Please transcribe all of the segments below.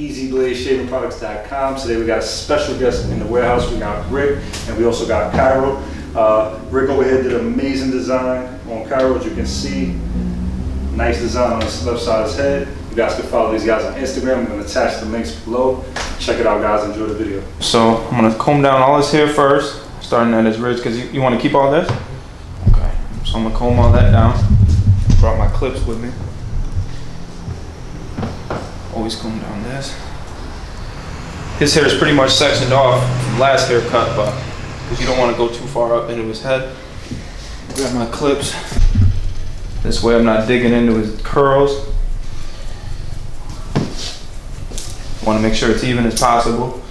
EasyBladeShavingProducts.com. Today we got a special guest in the warehouse. We got Rick, and we also got Cairo. Rick over here did an amazing design on Cairo, as you can see. Nice design on his left side of his head. You guys can follow these guys on Instagram. I'm going to attach the links below. Check it out, guys. Enjoy the video. So I'm going to comb down all his hair first, starting at his ridge, because you want to keep all this? Okay. So I'm going to comb all that down. Brought my clips with me. Always comb down this. His hair is pretty much sectioned off from last haircut, but because you don't want to go too far up into his head. Grab my clips. This way I'm not digging into his curls. Want to make sure it's even as possible.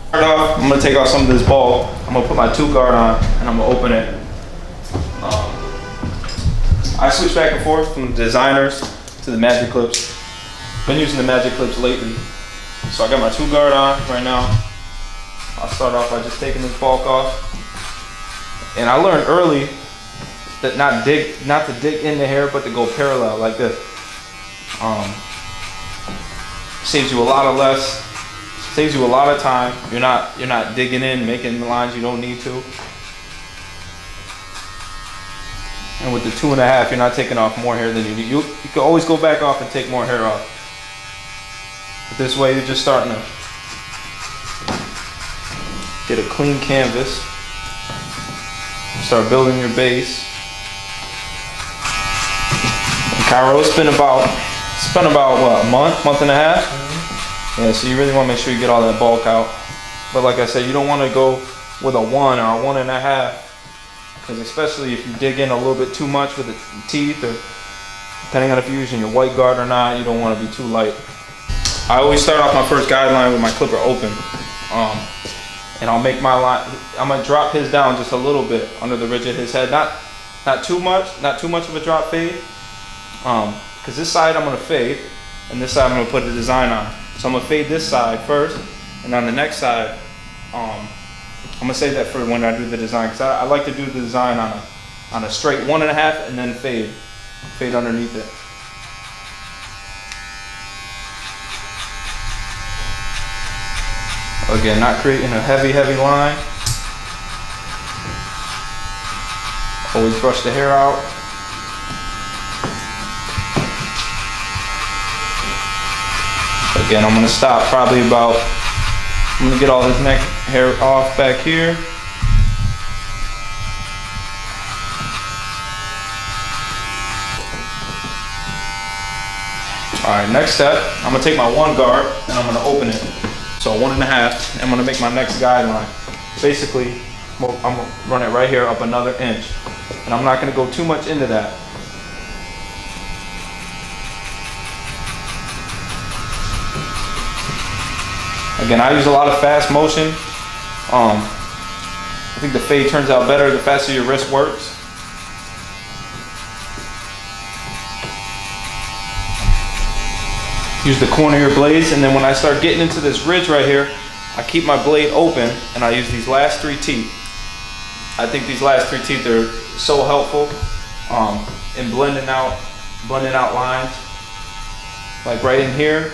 Start off, I'm going to take off some of this ball. I'm going to put my 2-guard on and I'm going to open it. I switch back and forth from the designers to the magic clips. Been using the magic clips lately. So I got my 2-guard on right now. I'll start off by just taking this bulk off. And I learned early that not to dig in the hair, but to go parallel like this. Saves you a lot of time. You're not digging in, making the lines you don't need to. And with the 2.5, you're not taking off more hair than you need. You can always go back off and take more hair off. But this way, you're just starting to get a clean canvas. Start building your base. And Cairo, it's been about what, a month and a half? Yeah, so you really want to make sure you get all that bulk out. But like I said, you don't want to go with a 1 or a 1.5, because especially if you dig in a little bit too much with the teeth, or depending on if you're using your white guard or not, you don't want to be too light. I always start off my first guideline with my clipper open. And I'll make my line, I'm gonna drop his down just a little bit under the ridge of his head. Not too much of a drop fade. Because this side I'm gonna fade, and this side I'm gonna put a design on. So I'm gonna fade this side first, and on the next side, I'm gonna save that for when I do the design, because I like to do the design on a straight 1.5 and then fade underneath it. Again, not creating a heavy line. Always brush the hair out. Again, I'm gonna stop probably about, I'm gonna get all his neck hair off back here. All right, next step, I'm gonna take my 1 guard and I'm gonna open it. So 1.5, I'm gonna make my next guideline. Basically, I'm gonna run it right here up another inch. And I'm not gonna go too much into that. Again, I use a lot of fast motion. I think the fade turns out better the faster your wrist works. Use the corner of your blades, and then when I start getting into this ridge right here, I keep my blade open and I use these last 3 teeth. I think these last 3 teeth are so helpful in blending out lines. Like right in here,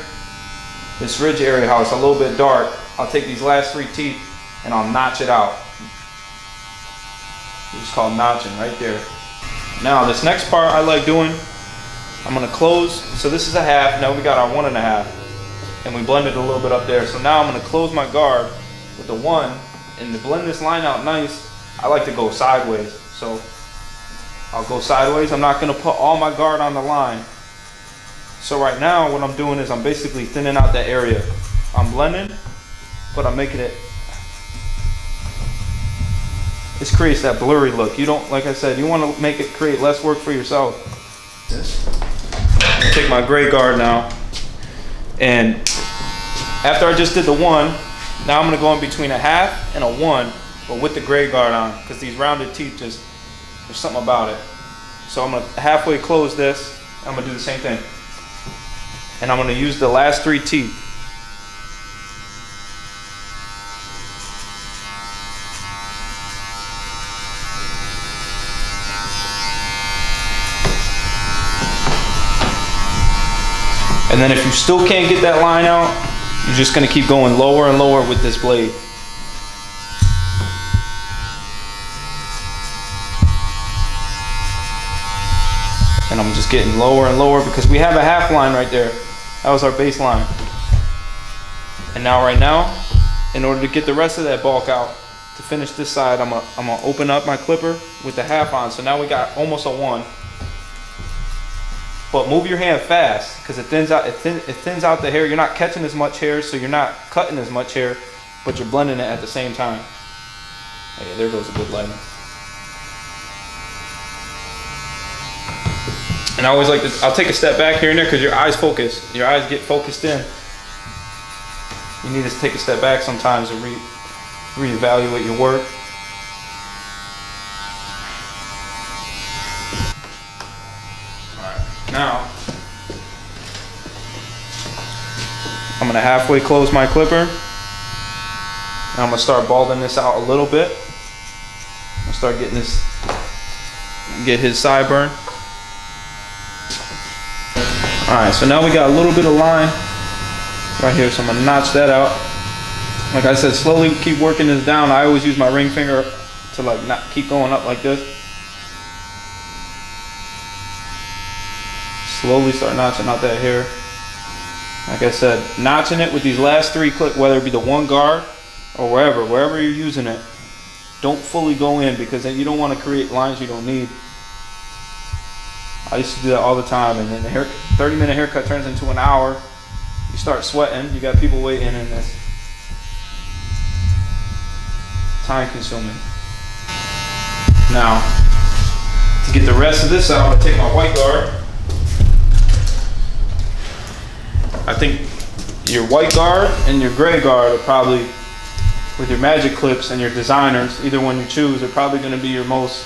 this ridge area, how it's a little bit dark, I'll take these last 3 teeth and I'll notch it out. It's called notching right there. Now this next part I like doing, I'm gonna close, so this is a 1/2, now we got our 1.5, and we blended a little bit up there. So now I'm gonna close my guard with the 1, and to blend this line out nice, I like to go sideways. So I'll go sideways, I'm not gonna put all my guard on the line. So right now what I'm doing is I'm basically thinning out that area. I'm blending, but I'm making it, this creates that blurry look. You don't, like I said, you wanna make it create less work for yourself. I'm gonna take my gray guard now, and after I just did the 1, now I'm gonna go in between a 1/2 and a 1, but with the gray guard on, because these rounded teeth there's something about it. So I'm gonna halfway close this, I'm gonna do the same thing. And I'm gonna use the last 3 teeth. And then if you still can't get that line out, You're just gonna keep going lower and lower with this blade. And I'm just getting lower and lower because we have a half line right there. That was our baseline. And now right now, in order to get the rest of that bulk out, to finish this side, I'm gonna open up my clipper with the half on. So now we got almost a 1. But move your hand fast because it thins out the hair. You're not catching as much hair, so you're not cutting as much hair, but you're blending it at the same time. Okay, there goes a good lighting. And I always like to, I'll take a step back here and there because your eyes focus. Your eyes get focused in. You need to take a step back sometimes and reevaluate your work. Alright, now I'm gonna halfway close my clipper. And I'm gonna start balding this out a little bit. I'm gonna start getting this, get his sideburn. Alright, so now we got a little bit of line right here, so I'm gonna notch that out. Like I said, slowly keep working this down. I always use my ring finger to like not keep going up like this. Slowly start notching out that hair. Like I said, notching it with these last 3 clips, whether it be the 1 guard or wherever you're using it, don't fully go in because then you don't want to create lines you don't need. I used to do that all the time, and then the 30-minute haircut turns into an hour. You start sweating, you got people waiting, and it's time consuming. Now, to get the rest of this out, I'm gonna take my white guard. I think your white guard and your gray guard are probably, with your magic clips and your designers, either one you choose, are probably gonna be your most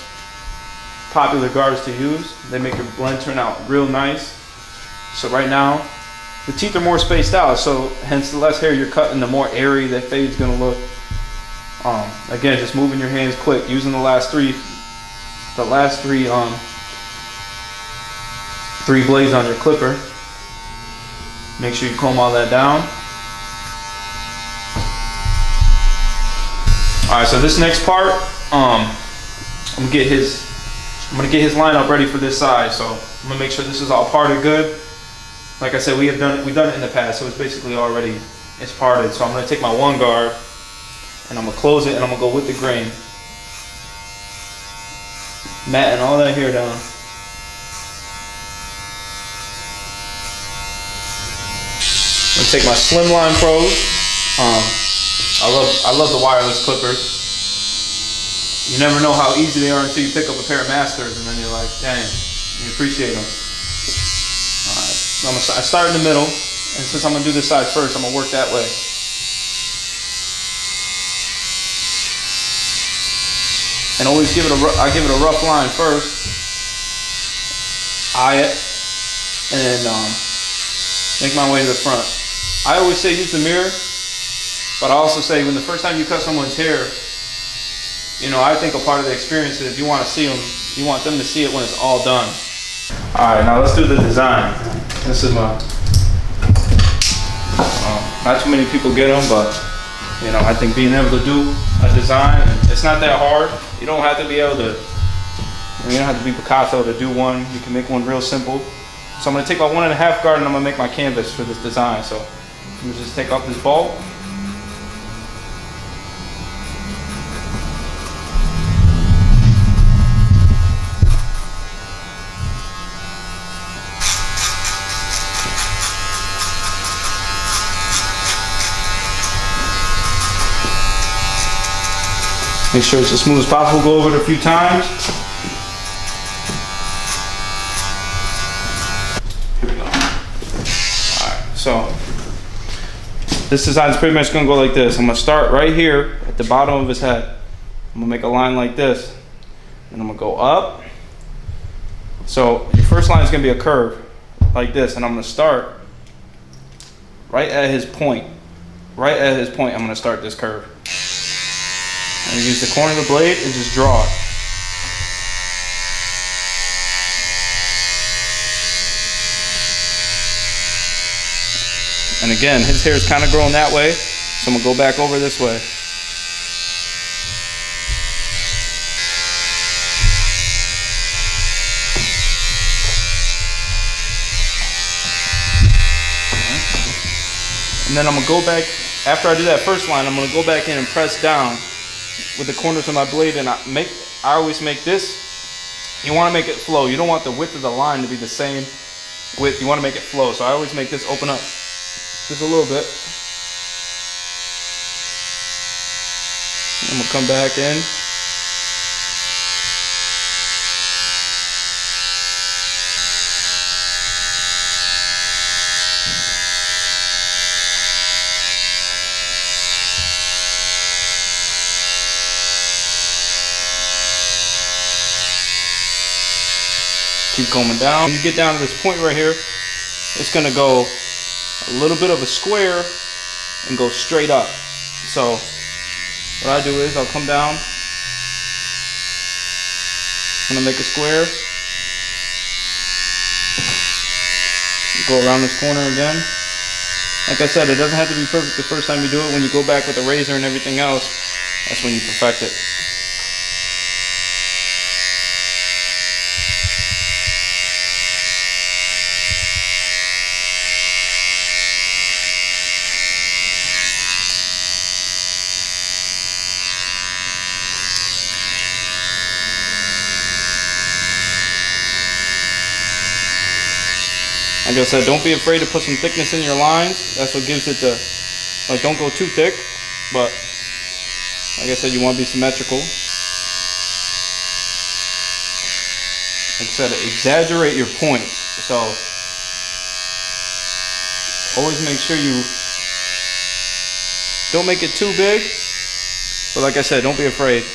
popular guards to use. They make your blend turn out real nice. So right now, the teeth are more spaced out, so hence the less hair you're cutting, the more airy that fade's gonna look. Again, just moving your hands quick, using the last three blades on your clipper. Make sure you comb all that down. All right, so this next part, I'm gonna get his lineup ready for this side. So I'm gonna make sure this is all parted good. Like I said, we've done it in the past, so it's basically already, it's parted. So I'm gonna take my 1 guard and I'm gonna close it and I'm gonna go with the grain, matting all that hair down. I'm gonna take my Slimline Pros. I love the wireless clippers. You never know how easy they are until you pick up a pair of Masters, and then you're like, dang, you appreciate them. Alright, I start in the middle, and since I'm gonna do this side first, I'm gonna work that way. And always give it I give it a rough line first, eye it, and then make my way to the front. I always say use the mirror, but I also say when the first time you cut someone's hair, you know, I think a part of the experience is you want to see them, you want them to see it when it's all done. All right, now let's do the design. This is my, not too many people get them, but you know, I think being able to do a design, it's not that hard. You don't have to be able to, you don't have to be Picasso to do one. You can make one real simple. So I'm gonna take my 1.5 guard and I'm gonna make my canvas for this design. So I'm gonna just take off this bulb. Make sure it's as smooth as possible. Go over it a few times. Here we go. Alright, so this design is pretty much gonna go like this. I'm gonna start right here at the bottom of his head. I'm gonna make a line like this. And I'm gonna go up. So your first line is gonna be a curve like this, and I'm gonna start right at his point. Right at his point, I'm gonna start this curve. And use the corner of the blade and just draw it. And again, his hair is kind of growing that way, so I'm gonna go back over this way. And then I'm gonna go back, after I do that first line, I'm gonna go back in and press down with the corners of my blade, and I always make this, you wanna make it flow. You don't want the width of the line to be the same width, you wanna make it flow. So I always make this open up just a little bit. I'm gonna come back in. Keep combing down. When you get down to this point right here, it's gonna go a little bit of a square and go straight up. So what I do is I'll come down, I'm gonna make a square, go around this corner again. Like I said, it doesn't have to be perfect the first time you do it. When you go back with the razor and everything else, that's when you perfect it. Like I said, don't be afraid to put some thickness in your lines. That's what gives it the, like, don't go too thick, but like I said, you want to be symmetrical. Like I said, exaggerate your point. So always make sure you don't make it too big, but like I said, don't be afraid.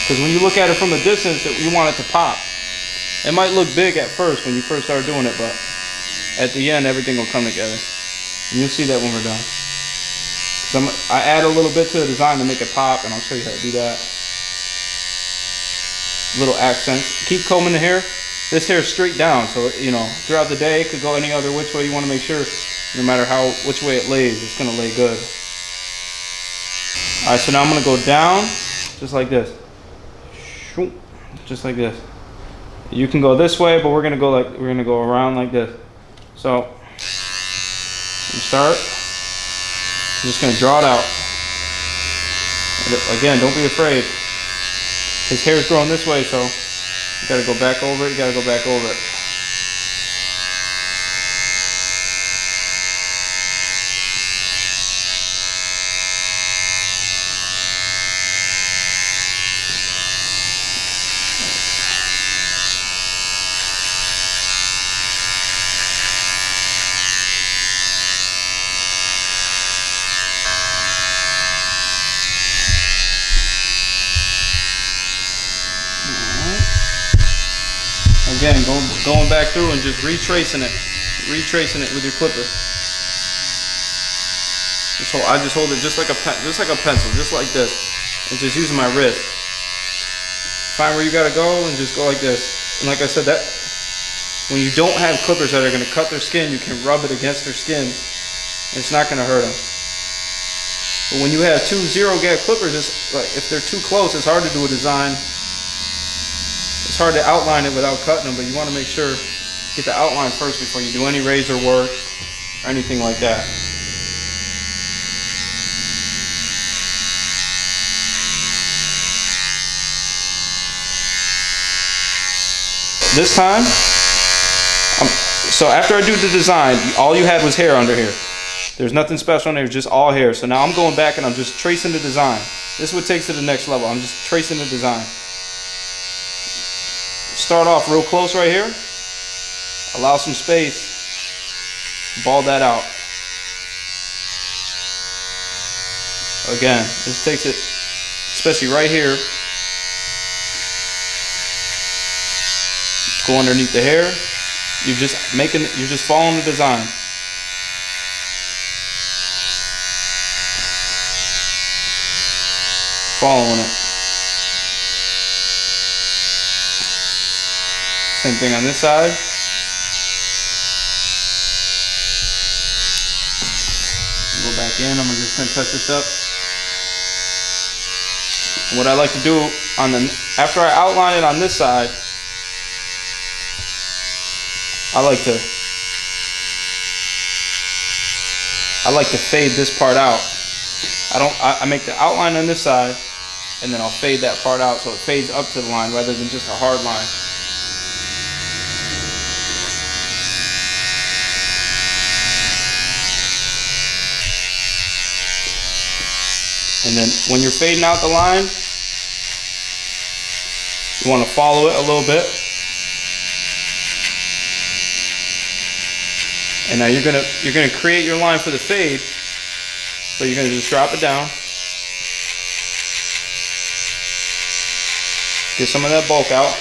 Because when you look at it from a distance, you want it to pop. It might look big at first when you first start doing it, but at the end, everything will come together. And you'll see that when we're done. So I add a little bit to the design to make it pop, and I'll show you how to do that. Little accents. Keep combing the hair. This hair is straight down, so you know throughout the day it could go any other which way. You want to make sure, no matter which way it lays, it's going to lay good. All right, so now I'm going to go down, just like this, just like this. You can go this way, but we're gonna go around like this. So you start. I'm just gonna draw it out. Again, don't be afraid. His hair is growing this way, so you gotta go back over it. You gotta go back over it. Again, going back through and just retracing it with your clipper. I just hold it just like a pencil, just like this, and just using my wrist. Find where you gotta go and just go like this. And like I said, that when you don't have clippers that are gonna cut their skin, you can rub it against their skin. And it's not gonna hurt them. But when you have two zero gap clippers, it's like if they're too close, it's hard to do a design. It's hard to outline it without cutting them, but you want to make sure get the outline first before you do any razor work or anything like that. This time, so after I do the design, all you had was hair under here. There's nothing special on there, just all hair. So now I'm going back and I'm just tracing the design. This is what takes it to the next level. I'm just tracing the design. Start off real close right here. Allow some space. Ball that out. Again, this takes it, especially right here. Go underneath the hair. You're just following the design. Following it. Same thing on this side. the end, I'm just gonna touch this up. What I like to do after I outline it on this side, I like to fade this part out. I make the outline on this side, and then I'll fade that part out so it fades up to the line rather than just a hard line. And then when you're fading out the line, you want to follow it a little bit. And now you're gonna create your line for the fade. So you're gonna just drop it down. Get some of that bulk out.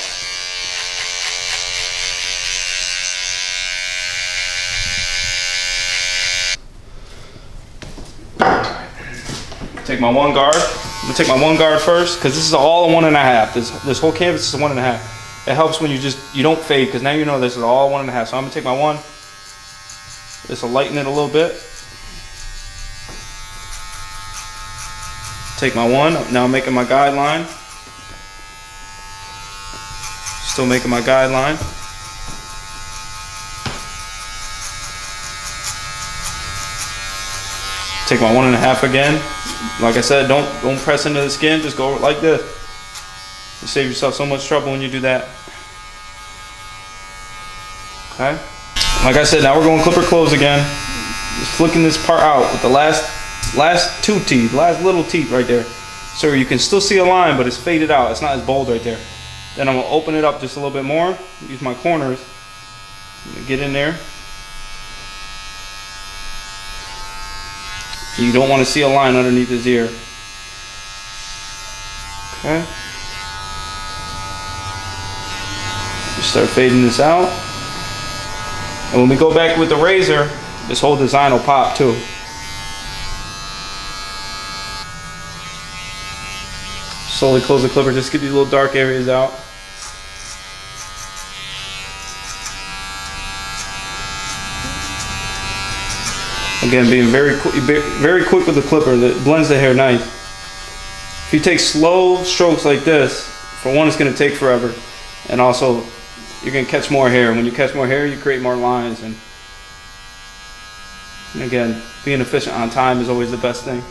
Take my 1 guard. I'm gonna take my 1 guard first because this is all a 1.5. This whole canvas is a 1.5. It helps when you don't fade because now you know this is all 1.5. So I'm gonna take my 1. This will lighten it a little bit. Take my 1. Now I'm making my guideline. Still making my guideline. Take my 1.5 again. Like I said, don't press into the skin. Just go like this. You save yourself so much trouble when you do that. Okay. Like I said, now we're going clipper close again. Just flicking this part out with the last 2 teeth, last little teeth right there. So you can still see a line, but it's faded out. It's not as bold right there. Then I'm gonna open it up just a little bit more. Use my corners. Get in there. You don't want to see a line underneath his ear. Okay. Just start fading this out. And when we go back with the razor, this whole design will pop too. Slowly close the clipper, just get these little dark areas out. Again, being very quick with the clipper that blends the hair nice. If you take slow strokes like this, for one, it's going to take forever, and also you're going to catch more hair. When you catch more hair, you create more lines, and again, being efficient on time is always the best thing,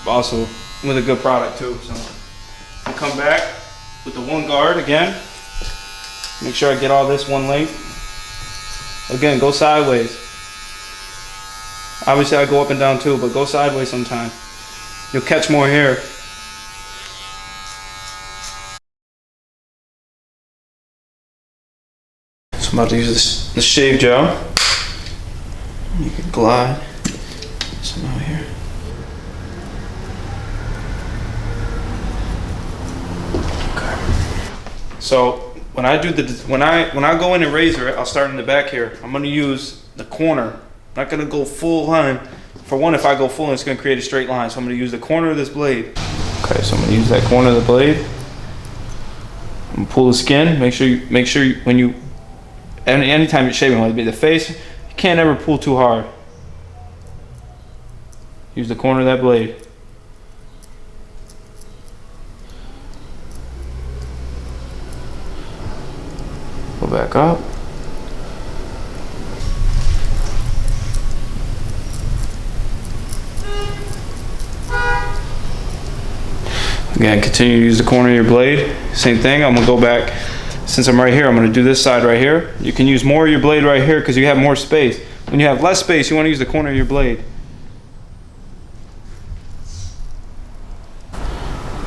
but also with a good product too. So I'll come back with the 1 guard again. Make sure I get all this one length. Again, go sideways. Obviously I go up and down too, but go sideways sometime. You'll catch more hair. So I'm about to use the shave gel. You can glide some out here. Okay. So when I do when I go in and razor it, I'll start in the back here. I'm going to use the corner. I'm not going to go full line. For one, if I go full, it's going to create a straight line. So I'm going to use the corner of this blade. Okay, so I'm going to use that corner of the blade. I'm going to pull the skin. Make sure when you anytime you're shaving, whether it be the face, you can't ever pull too hard. Use the corner of that blade. Go back up. Again, continue to use the corner of your blade. Same thing, I'm gonna go back. Since I'm right here, I'm gonna do this side right here. You can use more of your blade right here because you have more space. When you have less space, you wanna use the corner of your blade.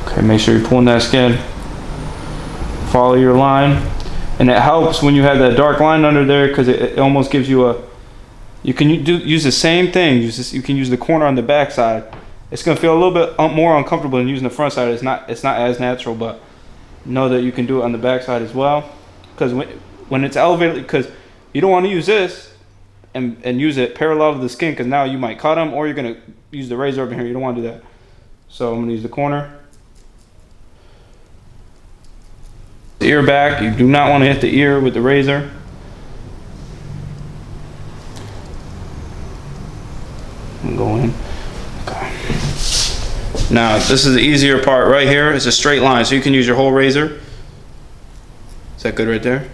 Okay, make sure you're pulling that skin. Follow your line. And it helps when you have that dark line under there because it almost gives you a, you can use the same thing. You can use the corner on the back side. It's gonna feel a little bit more uncomfortable than using the front side. It's not as natural, but know that you can do it on the back side as well. Because when it's elevated, because you don't want to use this and use it parallel to the skin, because now you might cut them, or you're gonna use the razor over here. You don't want to do that. So I'm gonna use the corner. The ear back. You do not want to hit the ear with the razor. I'm going. Now, this is the easier part right here. It's a straight line, so you can use your whole razor. Is that good right there?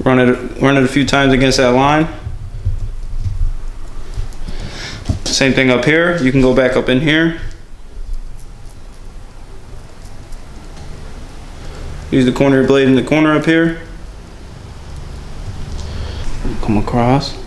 Run it a few times against that line. Same thing up here. You can go back up in here. Use the corner blade in the corner up here. Come across.